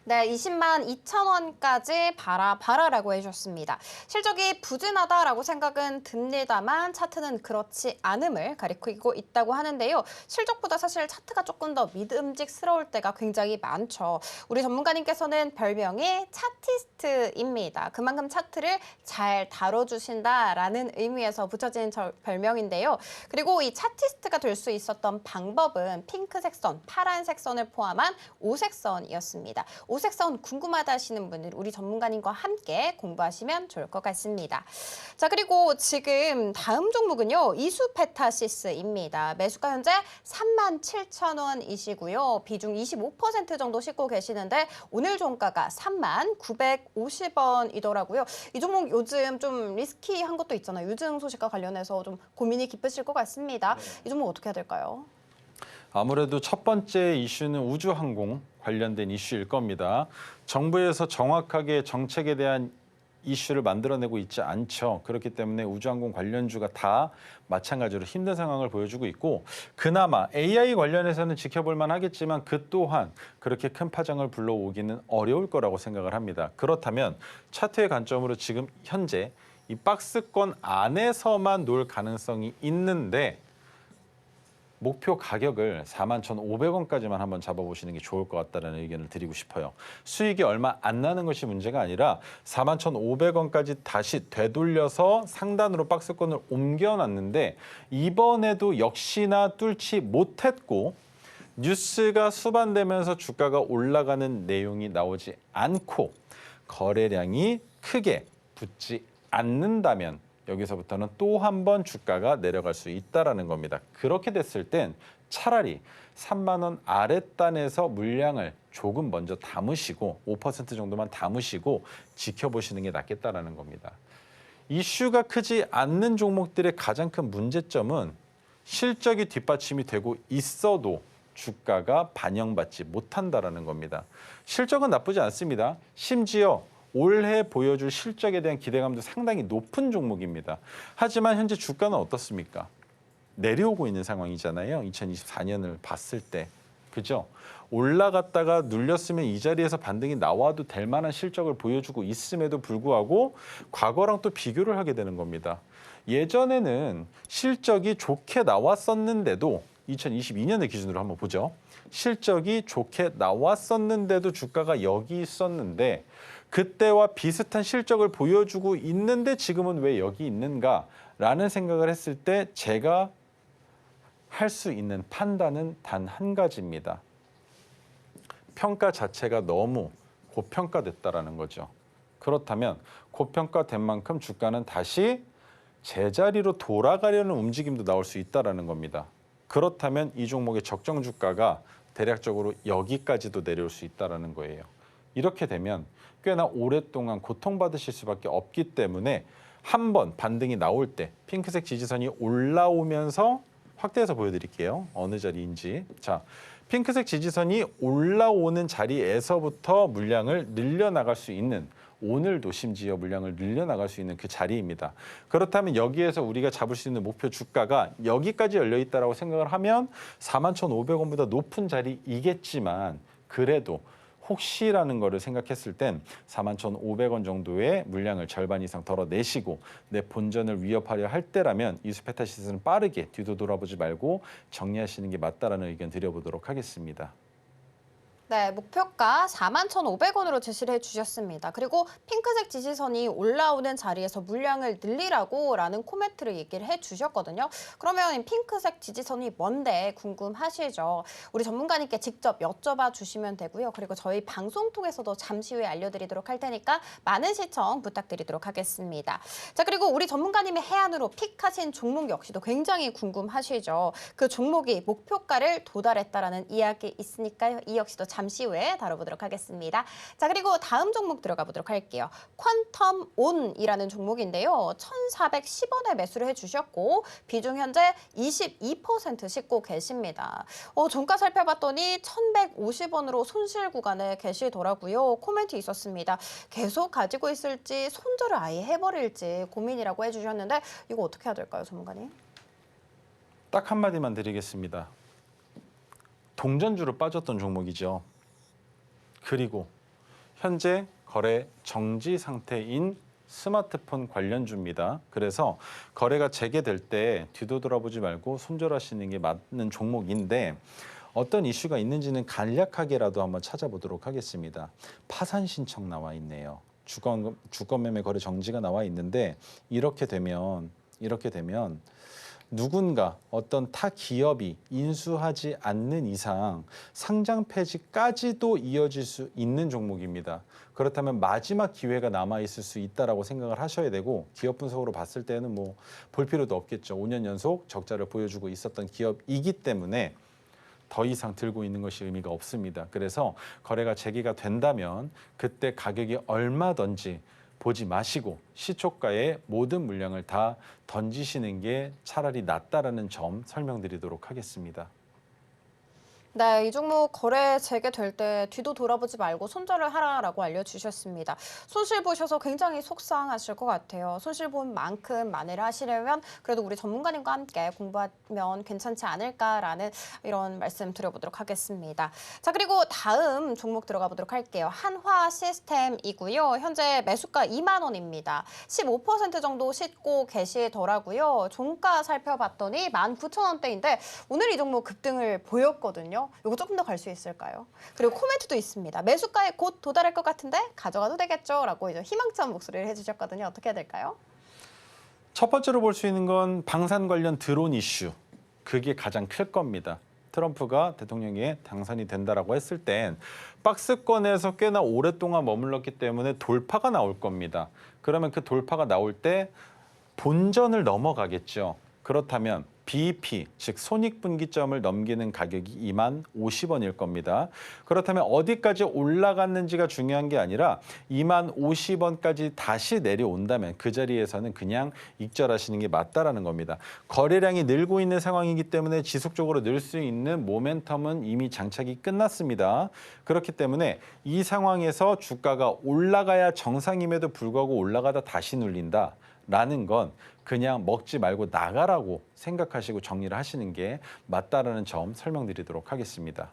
네, 20만 2천 원까지 봐라라고 해주셨습니다. 실적이 부진하다라고 생각은 듭니다만 차트는 그렇지 않음을 가리키고 있다고 하는데요. 실적보다 사실 차트가 조금 더 믿음직스러울 때가 굉장히 많죠. 우리 전문가님께서는 별명이 차티스트입니다. 그만큼 차트를 잘 다뤄주신다라는 의미에서 붙여진 별명인데요. 그리고 이 차티스트가 될 수 있었던 방법은 핑크색 선, 파란색 선을 포함한 오색선이었습니다. 오색선 궁금하다 하시는 분들 우리 전문가님과 함께 공부하시면 좋을 것 같습니다. 자, 그리고 지금 다음 종목은요. 이수페타시스입니다. 매수가 현재 37,000원이시고요. 비중 25% 정도 싣고 계시는데 오늘 종가가 39,50원이더라고요. 이 종목 요즘 좀 리스키한 것도 있잖아요. 유증 소식과 관련해서 좀 고민이 깊으실 것 같습니다. 이 종목 어떻게 해야 될까요?
아무래도 첫 번째 이슈는 우주항공 관련된 이슈일 겁니다. 정부에서 정확하게 정책에 대한 이슈를 만들어내고 있지 않죠. 그렇기 때문에 우주항공 관련주가 다 마찬가지로 힘든 상황을 보여주고 있고 그나마 AI 관련해서는 지켜볼 만하겠지만 그 또한 그렇게 큰 파장을 불러오기는 어려울 거라고 생각을 합니다. 그렇다면 차트의 관점으로 지금 현재 이 박스권 안에서만 놀 가능성이 있는데 목표 가격을 41,500원까지만 한번 잡아보시는 게 좋을 것 같다는 의견을 드리고 싶어요. 수익이 얼마 안 나는 것이 문제가 아니라 41,500원까지 다시 되돌려서 상단으로 박스권을 옮겨놨는데 이번에도 역시나 뚫지 못했고 뉴스가 수반되면서 주가가 올라가는 내용이 나오지 않고 거래량이 크게 붙지 않는다면 여기서부터는 또 한 번 주가가 내려갈 수 있다는 겁니다. 그렇게 됐을 땐 차라리 3만 원 아랫단에서 물량을 조금 먼저 담으시고 5% 정도만 담으시고 지켜보시는 게 낫겠다라는 겁니다. 이슈가 크지 않는 종목들의 가장 큰 문제점은 실적이 뒷받침이 되고 있어도 주가가 반영받지 못한다라는 겁니다. 실적은 나쁘지 않습니다. 심지어 올해 보여줄 실적에 대한 기대감도 상당히 높은 종목입니다. 하지만 현재 주가는 어떻습니까? 내려오고 있는 상황이잖아요. 2024년을 봤을 때. 그죠? 올라갔다가 눌렸으면 이 자리에서 반등이 나와도 될 만한 실적을 보여주고 있음에도 불구하고 과거랑 또 비교를 하게 되는 겁니다. 예전에는 실적이 좋게 나왔었는데도 2022년을 기준으로 한번 보죠. 실적이 좋게 나왔었는데도 주가가 여기 있었는데 그때와 비슷한 실적을 보여주고 있는데 지금은 왜 여기 있는가라는 생각을 했을 때 제가 할 수 있는 판단은 단 한 가지입니다. 평가 자체가 너무 고평가됐다라는 거죠. 그렇다면 고평가된 만큼 주가는 다시 제자리로 돌아가려는 움직임도 나올 수 있다는 겁니다. 그렇다면 이 종목의 적정 주가가 대략적으로 여기까지도 내려올 수 있다는 거예요. 이렇게 되면 꽤나 오랫동안 고통받으실 수밖에 없기 때문에 한 번 반등이 나올 때 핑크색 지지선이 올라오면서 확대해서 보여드릴게요. 어느 자리인지. 자, 핑크색 지지선이 올라오는 자리에서부터 물량을 늘려나갈 수 있는 오늘도 심지어 물량을 늘려나갈 수 있는 그 자리입니다. 그렇다면 여기에서 우리가 잡을 수 있는 목표 주가가 여기까지 열려있다고 생각을 하면 41,500원보다 높은 자리이겠지만 그래도 혹시라는 거를 생각했을 땐 41,500원 정도의 물량을 절반 이상 덜어내시고 내 본전을 위협하려 할 때라면 이수페타시스는 빠르게 뒤도 돌아보지 말고 정리하시는 게 맞다라는 의견 드려보도록 하겠습니다.
네, 목표가 41,500원으로 제시를 해주셨습니다. 그리고 핑크색 지지선이 올라오는 자리에서 물량을 늘리라고 코멘트를 얘기를 해주셨거든요. 그러면 핑크색 지지선이 뭔데 궁금하시죠? 우리 전문가님께 직접 여쭤봐 주시면 되고요. 그리고 저희 방송 통해서도 잠시 후에 알려드리도록 할 테니까 많은 시청 부탁드리도록 하겠습니다. 자, 그리고 우리 전문가님이 해안으로 픽하신 종목 역시도 굉장히 궁금하시죠? 그 종목이 목표가를 도달했다라는 이야기 있으니까요. 이 역시도 잠시 후에 다뤄보도록 하겠습니다. 자, 그리고 다음 종목 들어가 보도록 할게요. 퀀텀온이라는 종목인데요. 1,410원에 매수를 해주셨고 비중 현재 22% 싣고 계십니다. 종가 살펴봤더니 1,150원으로 손실 구간에 계시더라고요. 코멘트 있었습니다. 계속 가지고 있을지 손절을 아예 해버릴지 고민이라고 해주셨는데 이거 어떻게 해야 될까요, 전문가님?
딱 한마디만 드리겠습니다. 동전주로 빠졌던 종목이죠. 그리고 현재 거래 정지 상태인 스마트폰 관련주입니다. 그래서 거래가 재개될 때 뒤도 돌아보지 말고 손절하시는 게 맞는 종목인데 어떤 이슈가 있는지는 간략하게라도 한번 찾아보도록 하겠습니다. 파산 신청 나와 있네요. 주권 매매 거래 정지가 나와 있는데 이렇게 되면 누군가 어떤 타 기업이 인수하지 않는 이상 상장 폐지까지도 이어질 수 있는 종목입니다. 그렇다면 마지막 기회가 남아있을 수 있다라고 생각을 하셔야 되고 기업 분석으로 봤을 때는 뭐 볼 필요도 없겠죠. 5년 연속 적자를 보여주고 있었던 기업이기 때문에 더 이상 들고 있는 것이 의미가 없습니다. 그래서 거래가 재개가 된다면 그때 가격이 얼마든지 보지 마시고 시초가에 모든 물량을 다 던지시는 게 차라리 낫다라는 점 설명드리도록 하겠습니다.
네, 이 종목 거래 재개될 때 뒤도 돌아보지 말고 손절을 하라라고 알려주셨습니다. 손실 보셔서 굉장히 속상하실 것 같아요. 손실 본 만큼 만회를 하시려면 그래도 우리 전문가님과 함께 공부하면 괜찮지 않을까라는 이런 말씀 드려보도록 하겠습니다. 자, 그리고 다음 종목 들어가 보도록 할게요. 한화 시스템이고요. 현재 매수가 2만 원입니다. 15% 정도 싣고 계시더라고요. 종가 살펴봤더니 19,000원대인데 오늘 이 종목 급등을 보였거든요. 이거 조금 더 갈 수 있을까요? 그리고 코멘트도 있습니다. 매수가에 곧 도달할 것 같은데 가져가도 되겠죠? 라고 이제 희망찬 목소리를 해주셨거든요. 어떻게 해야 될까요?
첫 번째로 볼 수 있는 건 방산 관련 드론 이슈. 그게 가장 클 겁니다. 트럼프가 대통령에 당선이 된다라고 했을 땐 박스권에서 꽤나 오랫동안 머물렀기 때문에 돌파가 나올 겁니다. 그러면 그 돌파가 나올 때 본전을 넘어가겠죠. 그렇다면 BEP, 즉 손익분기점을 넘기는 가격이 2만 50원일 겁니다. 그렇다면 어디까지 올라갔는지가 중요한 게 아니라 2만 50원까지 다시 내려온다면 그 자리에서는 그냥 익절하시는 게 맞다라는 겁니다. 거래량이 늘고 있는 상황이기 때문에 지속적으로 늘 수 있는 모멘텀은 이미 장착이 끝났습니다. 그렇기 때문에 이 상황에서 주가가 올라가야 정상임에도 불구하고 올라가다 다시 눌린다. 라는 건 그냥 먹지 말고 나가라고 생각하시고 정리를 하시는 게 맞다라는 점 설명드리도록 하겠습니다.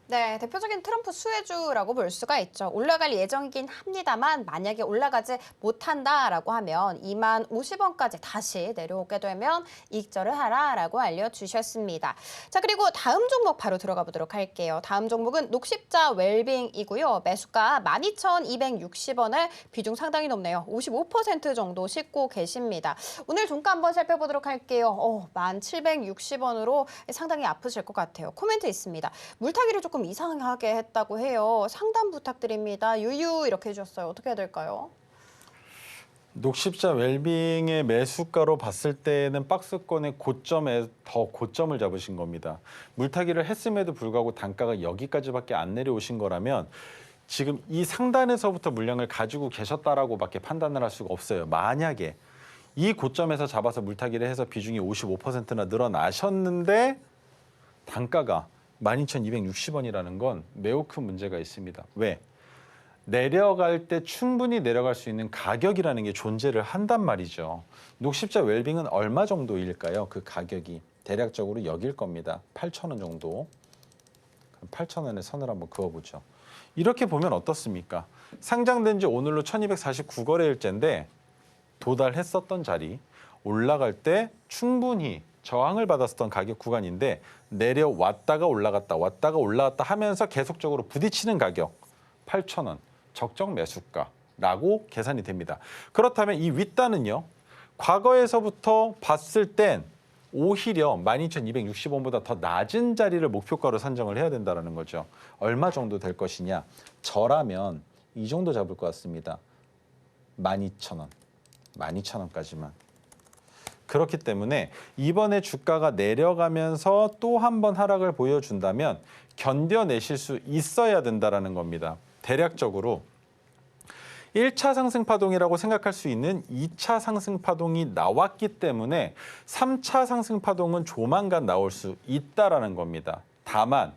네, 대표적인 트럼프 수혜주라고 볼 수가 있죠. 올라갈 예정이긴 합니다만 만약에 올라가지 못한다라고 하면 2만 50원까지 다시 내려오게 되면 익절을 하라라고 알려주셨습니다. 자, 그리고 다음 종목 바로 들어가 보도록 할게요. 다음 종목은 녹십자 웰빙이고요. 매수가 12,260원에 비중 상당히 높네요. 55% 정도 싣고 계십니다. 오늘 종가 한번 살펴보도록 할게요. 1,760원으로 상당히 아프실 것 같아요. 코멘트 있습니다. 물타기를 조금 이상하게 했다고 해요. 상담 부탁드립니다. 유유 이렇게 해주셨어요. 어떻게 해야 될까요?
녹십자 웰빙의 매수가로 봤을 때는 박스권의 고점에 더 고점을 잡으신 겁니다. 물타기를 했음에도 불구하고 단가가 여기까지밖에 안 내려오신 거라면 지금 이 상단에서부터 물량을 가지고 계셨다라고밖에 판단을 할 수가 없어요. 만약에 이 고점에서 잡아서 물타기를 해서 비중이 55%나 늘어나셨는데 단가가 12,260원이라는 건 매우 큰 문제가 있습니다. 왜? 내려갈 때 충분히 내려갈 수 있는 가격이라는 게 존재를 한단 말이죠. 녹십자 웰빙은 얼마 정도일까요? 그 가격이 대략적으로 여길 겁니다. 8,000원 정도. 8,000원에 선을 한번 그어보죠. 이렇게 보면 어떻습니까? 상장된 지 오늘로 1249거래일째인데 도달했었던 자리, 올라갈 때 충분히 저항을 받았었던 가격 구간인데 내려왔다가 올라갔다 왔다가 올라갔다 하면서 계속적으로 부딪히는 가격 8,000원 적정 매수가라고 계산이 됩니다. 그렇다면 이 윗단은요. 과거에서부터 봤을 땐 오히려 12,260원보다 더 낮은 자리를 목표가로 산정을 해야 된다는 거죠. 얼마 정도 될 것이냐. 저라면 이 정도 잡을 것 같습니다. 12,000원. 12,000원까지만. 그렇기 때문에 이번에 주가가 내려가면서 또 한 번 하락을 보여준다면 견뎌내실 수 있어야 된다는 겁니다. 대략적으로 1차 상승 파동이라고 생각할 수 있는 2차 상승 파동이 나왔기 때문에 3차 상승 파동은 조만간 나올 수 있다는 겁니다. 다만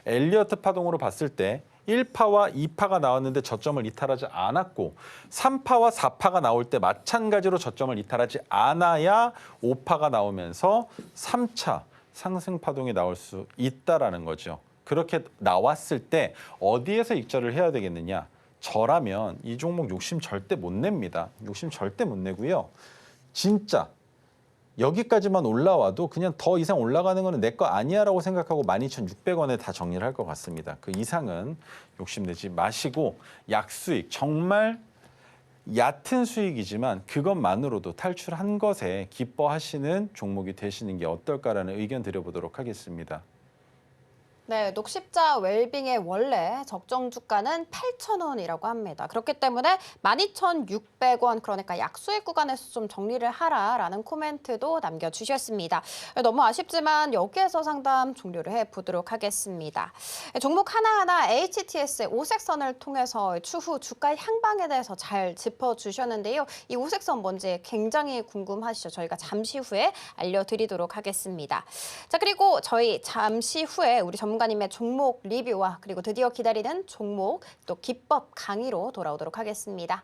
엘리어트 파동으로 봤을 때 1파와 2파가 나왔는데 저점을 이탈하지 않았고 3파와 4파가 나올 때 마찬가지로 저점을 이탈하지 않아야 5파가 나오면서 3차 상승 파동이 나올 수 있다라는 거죠. 그렇게 나왔을 때 어디에서 익절을 해야 되겠느냐? 저라면 이 종목 욕심 절대 못 냅니다. 욕심 절대 못 내고요. 진짜 여기까지만 올라와도 그냥 더 이상 올라가는 거는 내 거 아니야라고 생각하고 12,600원에 다 정리를 할 것 같습니다. 그 이상은 욕심내지 마시고 약수익, 정말 얕은 수익이지만 그것만으로도 탈출한 것에 기뻐하시는 종목이 되시는 게 어떨까라는 의견 드려보도록 하겠습니다.
네, 녹십자 웰빙의 원래 적정 주가는 8,000원이라고 합니다. 그렇기 때문에 12,600원, 그러니까 약수익 구간에서 좀 정리를 하라라는 코멘트도 남겨주셨습니다. 너무 아쉽지만 여기에서 상담 종료를 해보도록 하겠습니다. 종목 하나하나 HTS의 오색선을 통해서 추후 주가 향방에 대해서 잘 짚어주셨는데요. 이 오색선 뭔지 굉장히 궁금하시죠? 저희가 잠시 후에 알려드리도록 하겠습니다. 자, 그리고 저희 잠시 후에 우리 전문가님의 종목 리뷰와 그리고 드디어 기다리는 종목 또 기법 강의로 돌아오도록 하겠습니다.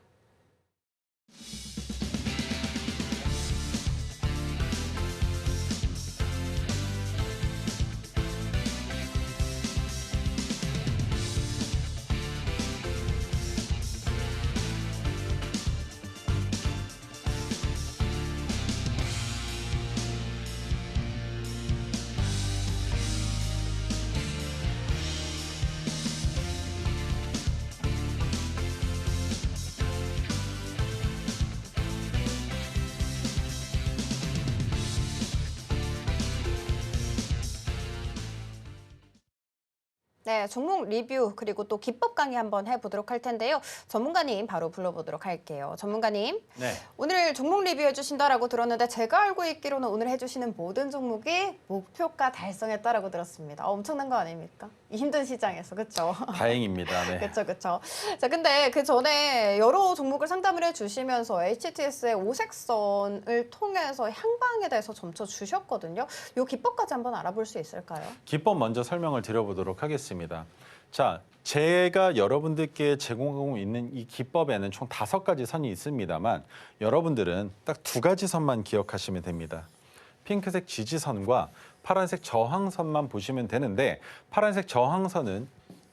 네, 종목 리뷰 그리고 또 기법 강의 한번 해보도록 할 텐데요. 전문가님 바로 불러보도록 할게요. 전문가님,
네.
오늘 종목 리뷰해 주신다라고 들었는데 제가 알고 있기로는 오늘 해주시는 모든 종목이 목표가 달성했다라고 들었습니다. 엄청난 거 아닙니까? 이 힘든 시장에서, 그렇죠?
다행입니다. 네.
그렇죠, 그렇죠. 자, 근데 그 전에 여러 종목을 상담을 해주시면서 HTS의 오색선을 통해서 향방에 대해서 점쳐 주셨거든요. 이 기법까지 한번 알아볼 수 있을까요?
기법 먼저 설명을 드려보도록 하겠습니다. 자, 제가 여러분들께 제공하고 있는 이 기법에는 총 5가지 선이 있습니다만 여러분들은 딱 2가지 선만 기억하시면 됩니다. 핑크색 지지선과 파란색 저항선만 보시면 되는데 파란색 저항선은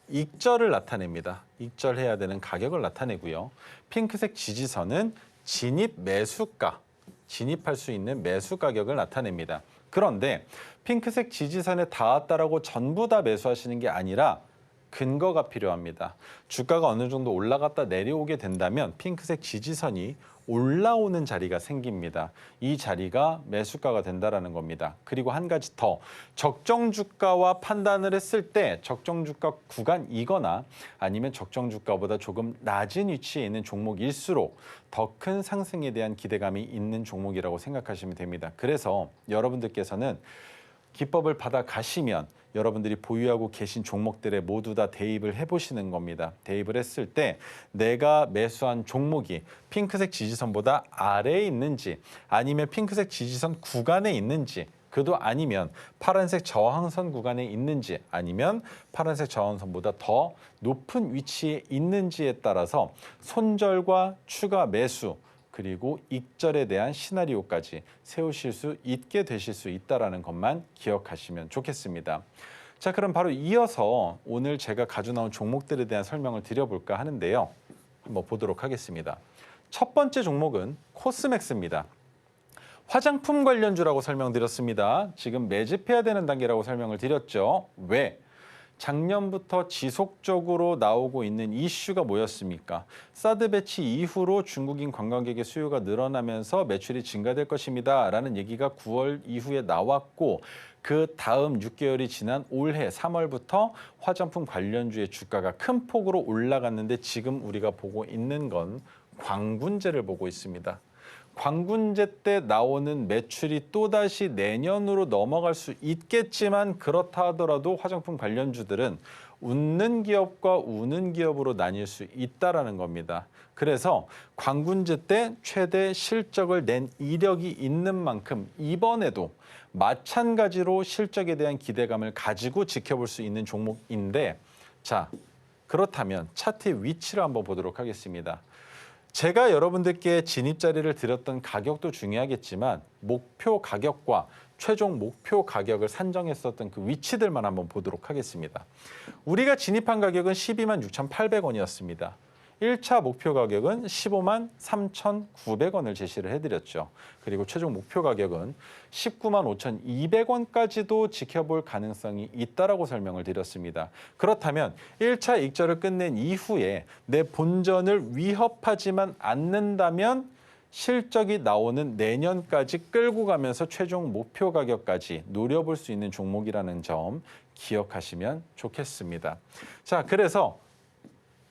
익절을 나타냅니다. 익절해야 되는 가격을 나타내고요. 핑크색 지지선은 진입 매수가, 진입할 수 있는 매수 가격을 나타냅니다. 그런데 핑크색 지지선에 닿았다라고 전부 다 매수하시는 게 아니라 근거가 필요합니다. 주가가 어느 정도 올라갔다 내려오게 된다면 핑크색 지지선이 올라오는 자리가 생깁니다. 이 자리가 매수가가 된다라는 겁니다. 그리고 한 가지 더, 적정 주가와 판단을 했을 때 적정 주가 구간이거나 아니면 적정 주가보다 조금 낮은 위치에 있는 종목일수록 더 큰 상승에 대한 기대감이 있는 종목이라고 생각하시면 됩니다. 그래서 여러분들께서는 기법을 받아 가시면 여러분들이 보유하고 계신 종목들에 모두 다 대입을 해보시는 겁니다. 대입을 했을 때 내가 매수한 종목이 핑크색 지지선보다 아래에 있는지 아니면 핑크색 지지선 구간에 있는지 그도 아니면 파란색 저항선 구간에 있는지 아니면 파란색 저항선보다 더 높은 위치에 있는지에 따라서 손절과 추가 매수 그리고 익절에 대한 시나리오까지 세우실 수 있게 되실 수 있다는 것만 기억하시면 좋겠습니다. 자, 그럼 바로 이어서 오늘 제가 가져 나온 종목들에 대한 설명을 드려볼까 하는데요. 한번 보도록 하겠습니다. 첫 번째 종목은 코스맥스입니다. 화장품 관련주라고 설명드렸습니다. 지금 매집해야 되는 단계라고 설명을 드렸죠. 왜? 작년부터 지속적으로 나오고 있는 이슈가 뭐였습니까? 사드 배치 이후로 중국인 관광객의 수요가 늘어나면서 매출이 증가될 것입니다. 라는 얘기가 9월 이후에 나왔고 그 다음 6개월이 지난 올해 3월부터 화장품 관련주의 주가가 큰 폭으로 올라갔는데 지금 우리가 보고 있는 건 광군제를 보고 있습니다. 광군제 때 나오는 매출이 또다시 내년으로 넘어갈 수 있겠지만 그렇다 하더라도 화장품 관련주들은 웃는 기업과 우는 기업으로 나뉠 수 있다라는 겁니다. 그래서 광군제 때 최대 실적을 낸 이력이 있는 만큼 이번에도 마찬가지로 실적에 대한 기대감을 가지고 지켜볼 수 있는 종목인데 자, 그렇다면 차트의 위치를 한번 보도록 하겠습니다. 제가 여러분들께 진입 자리를 드렸던 가격도 중요하겠지만 목표 가격과 최종 목표 가격을 산정했었던 그 위치들만 한번 보도록 하겠습니다. 우리가 진입한 가격은 126,800원이었습니다. 1차 목표 가격은 15만 3,900원을 제시를 해드렸죠. 그리고 최종 목표 가격은 19만 5,200원까지도 지켜볼 가능성이 있다라고 설명을 드렸습니다. 그렇다면 1차 익절을 끝낸 이후에 내 본전을 위협하지만 않는다면 실적이 나오는 내년까지 끌고 가면서 최종 목표 가격까지 노려볼 수 있는 종목이라는 점 기억하시면 좋겠습니다. 자, 그래서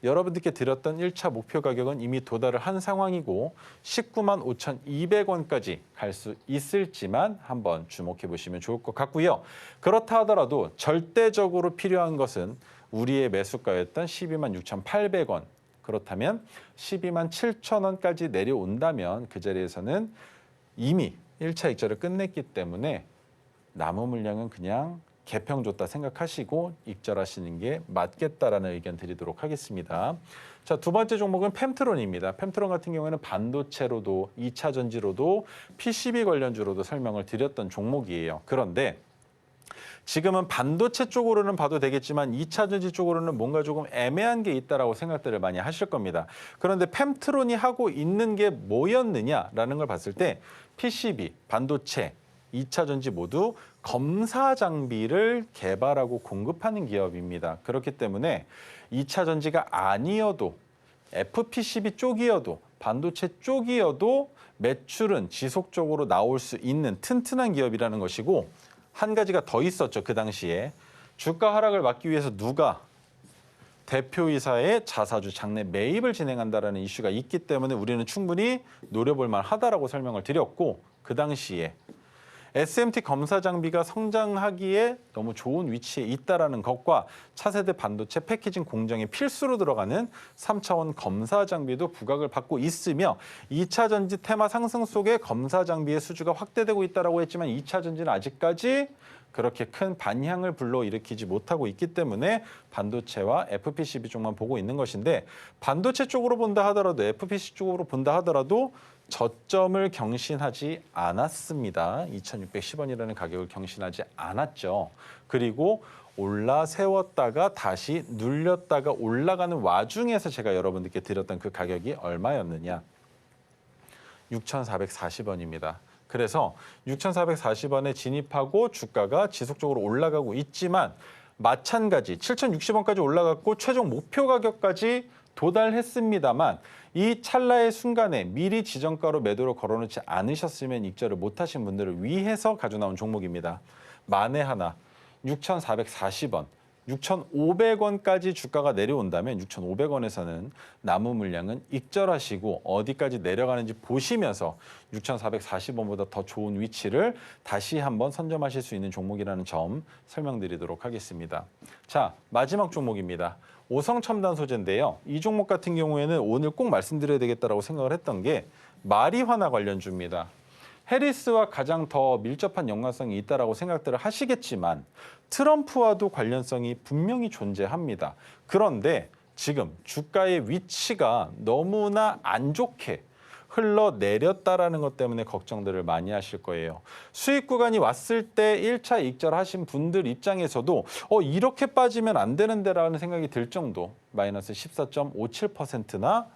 여러분들께 드렸던 1차 목표 가격은 이미 도달을 한 상황이고 19만 5,200원까지 갈 수 있을지만 한번 주목해 보시면 좋을 것 같고요. 그렇다 하더라도 절대적으로 필요한 것은 우리의 매수가였던 12만 6,800원. 그렇다면 12만 7천원까지 내려온다면 그 자리에서는 이미 1차 익절을 끝냈기 때문에 남은 물량은 그냥 개평 줬다 생각하시고 익절하시는 게 맞겠다라는 의견 드리도록 하겠습니다. 자, 두 번째 종목은 펨트론입니다. 펨트론 같은 경우에는 반도체로도 2차 전지로도 PCB 관련주로도 설명을 드렸던 종목이에요. 그런데 지금은 반도체 쪽으로는 봐도 되겠지만 2차 전지 쪽으로는 뭔가 조금 애매한 게 있다라고 생각들을 많이 하실 겁니다. 그런데 펨트론이 하고 있는 게 뭐였느냐라는 걸 봤을 때 PCB, 반도체, 2차 전지 모두 검사 장비를 개발하고 공급하는 기업입니다. 그렇기 때문에 2차 전지가 아니어도 FPCB 쪽이어도 반도체 쪽이어도 매출은 지속적으로 나올 수 있는 튼튼한 기업이라는 것이고 한 가지가 더 있었죠. 그 당시에 주가 하락을 막기 위해서 누가 대표이사의 자사주 장내 매입을 진행한다라는 이슈가 있기 때문에 우리는 충분히 노려볼 만하다라고 설명을 드렸고, 그 당시에 SMT 검사 장비가 성장하기에 너무 좋은 위치에 있다라는 것과 차세대 반도체 패키징 공정에 필수로 들어가는 3차원 검사 장비도 부각을 받고 있으며 2차 전지 테마 상승 속에 검사 장비의 수주가 확대되고 있다라고 했지만 2차 전지는 아직까지 그렇게 큰 반향을 불러일으키지 못하고 있기 때문에 반도체와 FPCB 쪽만 보고 있는 것인데, 반도체 쪽으로 본다 하더라도 FPC 쪽으로 본다 하더라도 저점을 경신하지 않았습니다. 2,610원이라는 가격을 경신하지 않았죠. 그리고 올라세웠다가 다시 눌렸다가 올라가는 와중에서 제가 여러분들께 드렸던 그 가격이 얼마였느냐? 6,440원입니다. 그래서 6,440원에 진입하고 주가가 지속적으로 올라가고 있지만 마찬가지 7,060원까지 올라갔고 최종 목표 가격까지 도달했습니다만 이 찰나의 순간에 미리 지정가로 매도를 걸어놓지 않으셨으면 익절을 못하신 분들을 위해서 가져 나온 종목입니다. 만에 하나 6,440원, 6,500원까지 주가가 내려온다면 6,500원에서는 남은 물량은 익절하시고 어디까지 내려가는지 보시면서 6,440원보다 더 좋은 위치를 다시 한번 선점하실 수 있는 종목이라는 점 설명드리도록 하겠습니다. 자, 마지막 종목입니다. 오성첨단 소재인데요. 이 종목 같은 경우에는 오늘 꼭 말씀드려야 되겠다라고 생각을 했던 게 마리화나 관련주입니다. 해리스와 가장 더 밀접한 연관성이 있다라고 생각들을 하시겠지만 트럼프와도 관련성이 분명히 존재합니다. 그런데 지금 주가의 위치가 너무나 안 좋게 흘러내렸다라는 것 때문에 걱정들을 많이 하실 거예요. 수익 구간이 왔을 때 1차 익절하신 분들 입장에서도 이렇게 빠지면 안 되는데라는 생각이 들 정도 마이너스 14.57%나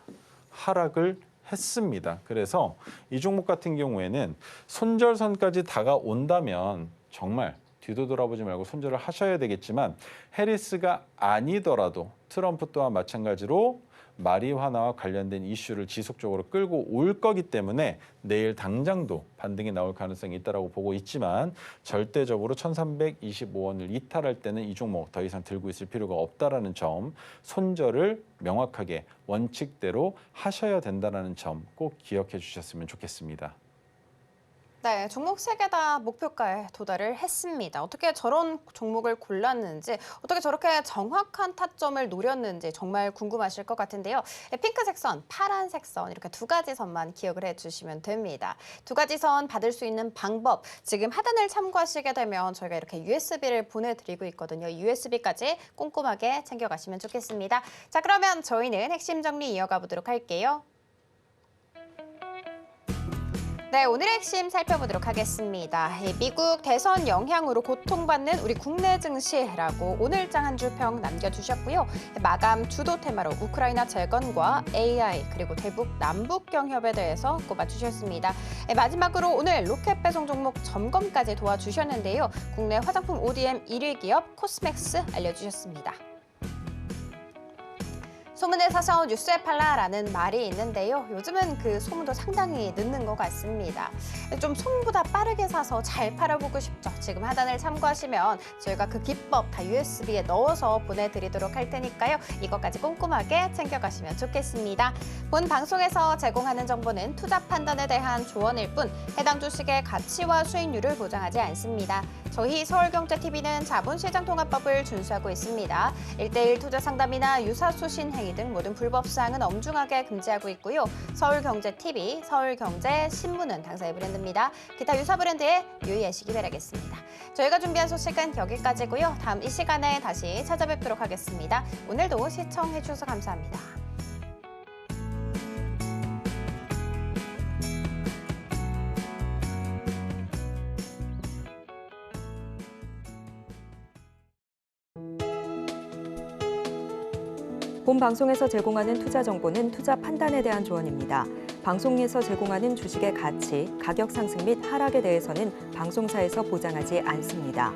하락을 했습니다. 그래서 이 종목 같은 경우에는 손절선까지 다가온다면 정말 뒤도 돌아보지 말고 손절을 하셔야 되겠지만 해리스가 아니더라도 트럼프 또한 마찬가지로 마리화나와 관련된 이슈를 지속적으로 끌고 올 거기 때문에 내일 당장도 반등이 나올 가능성이 있다고 보고 있지만 절대적으로 1,325원을 이탈할 때는 이 종목 더 이상 들고 있을 필요가 없다라는 점, 손절을 명확하게 원칙대로 하셔야 된다는 점 꼭 기억해 주셨으면 좋겠습니다.
네, 종목 3개 다 목표가에 도달을 했습니다. 어떻게 저런 종목을 골랐는지, 어떻게 저렇게 정확한 타점을 노렸는지 정말 궁금하실 것 같은데요. 핑크색 선, 파란색 선 이렇게 두 가지 선만 기억을 해주시면 됩니다. 두 가지 선 받을 수 있는 방법, 지금 하단을 참고하시게 되면 저희가 이렇게 USB를 보내드리고 있거든요. USB까지 꼼꼼하게 챙겨가시면 좋겠습니다. 자, 그러면 저희는 핵심 정리 이어가 보도록 할게요. 네, 오늘의 핵심 살펴보도록 하겠습니다. 미국 대선 영향으로 고통받는 우리 국내 증시라고 오늘장 한 줄 평 남겨주셨고요. 마감 주도 테마로 우크라이나 재건과 AI 그리고 대북 남북 경협에 대해서 꼽아주셨습니다. 마지막으로 오늘 로켓 배송 종목 점검까지 도와주셨는데요. 국내 화장품 ODM 1위 기업 코스맥스 알려주셨습니다. 소문에 사서 뉴스에 팔라라는 말이 있는데요. 요즘은 그 소문도 상당히 늦는 것 같습니다. 좀 소문보다 빠르게 사서 잘 팔아보고 싶죠. 지금 하단을 참고하시면 저희가 그 기법 다 USB에 넣어서 보내드리도록 할 테니까요. 이것까지 꼼꼼하게 챙겨가시면 좋겠습니다. 본 방송에서 제공하는 정보는 투자 판단에 대한 조언일 뿐 해당 주식의 가치와 수익률을 보장하지 않습니다. 저희 서울경제TV는 자본시장통합법을 준수하고 있습니다. 1:1 투자 상담이나 유사수신 행위 등 모든 불법 사항은 엄중하게 금지하고 있고요. 서울경제TV, 서울경제신문은 당사의 브랜드입니다. 기타 유사 브랜드에 유의하시기 바라겠습니다. 저희가 준비한 소식은 여기까지고요. 다음 이 시간에 다시 찾아뵙도록 하겠습니다. 오늘도 시청해 주셔서 감사합니다.
본 방송에서 제공하는 투자 정보는 투자 판단에 대한 조언입니다. 방송에서 제공하는 주식의 가치, 가격 상승 및 하락에 대해서는 방송사에서 보장하지 않습니다.